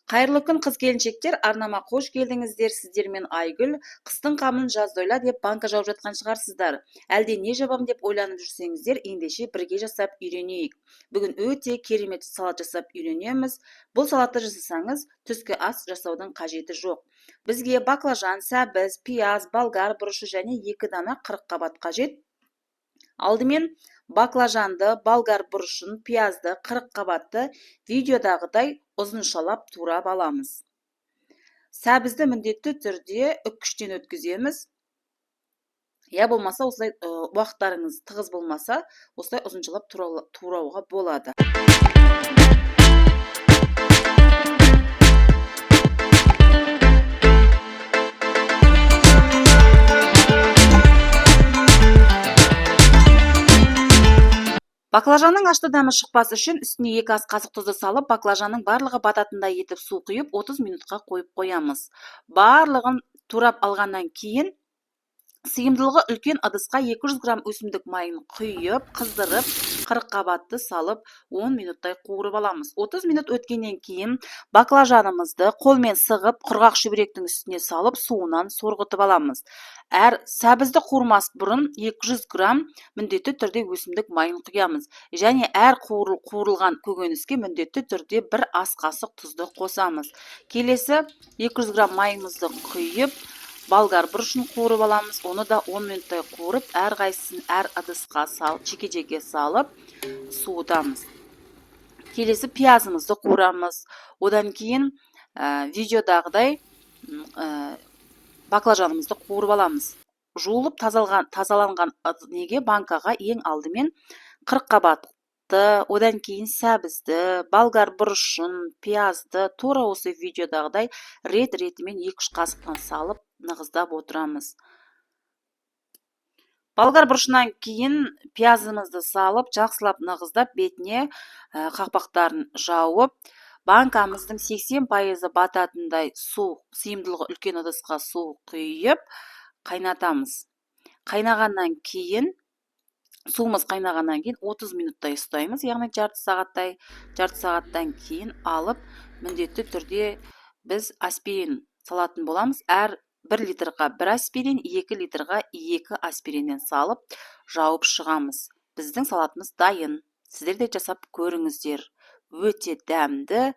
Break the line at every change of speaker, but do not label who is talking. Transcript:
Қайырлы күн қыз-келіншектер, арнама қош келдіңіздер. Сіздермен Айгүл. Қыстың қамын жазда ойла деп банка жауып жатқан шығарсыздар. Әлде не жабам деп ойланып жүрсеңіздер, ендеше бірге жасап үйренейік. Бүгін өте керемет салат жасап үйренеміз. Бұл салатты жасасаңыз, түскі ас жасаудың қажеті жоқ. Бізге баклажан, сәбіз, пияз, болгар бұрышы және 2 дана қырыққабат қажет. Алдымен баклажанды, болгар бұрышын, пиязды, қырыққабатты видеодағыдай ұзыншалап турап аламыз. Сәбізді міндетті түрде үккіштен өткіземіз. Я болмаса, осылай уақыттарыңыз тығыз болмаса, осылай ұзыншалап турауға болады. Баклажанның ашты дәмі шықпас үшін үстіне 2 ас қасық тұзды салып, баклажанның барлығы бататындай етіп су құйып 30 минутқа қойып қоямыз. Барлығын турап алғаннан кейін сыйымдылығы үлкен ыдысқа 200 грамм өсімдік майын құйып, қыздырып, қырыққабатты салып 10 минуттай қуырып аламыз. 30 минут өткеннен кейін баклажанымызды қолмен сығып, құрғақ шүберектің үстіне салып, суынан сорғытып аламыз. Сәбізді қуырмас бұрын 200 грамм міндетті түрде өсімдік майын құямыз. Және әр қуырылған көкөніске міндетті түрде 1 ас қасық тұзды қосамыз. Келесі 200 грамм майымызды құйып, болгар бұрышын қуырып аламыз. Оны да 10 минуттай қуырып, әрқайсысын әр ыдысқа салып, жеке-жеке салып, суытамыз. Келесі пиязымызды қуырамыз. Одан кейін видеодағыдай баклажанымызды қуырып аламыз. Жуылып тазаланған банкаға ең алдымен қырыққабатты, одан кейін сәбізді, болгар бұрышын, пиязды тура осы видеодағыдай рет-ретімен 2-3 қасықтан салып нығыздап отырамыз. Болгар бұрышынан кейін пиязымызды салып, жақсылап нығыздап, бетіне қақпақтарын жауып, банкамыздың 80% бататындай су, сыйымдылығы үлкен ыдысқа су құйып, қайнатамыз. Қайнағаннан кейін, суымыз қайнағаннан кейін 30 минуттай ұстаймыз, яғни жарты сағаттан кейін алып, міндетті түрде біз аспирин салатын боламыз. Әр 1 литрға 1 аспирин, 2 литрға 2 аспириннен салып, жауып шығамыз. Біздің салатымыз дайын. Сіздер де жасап көріңіздер. Өте дәмді,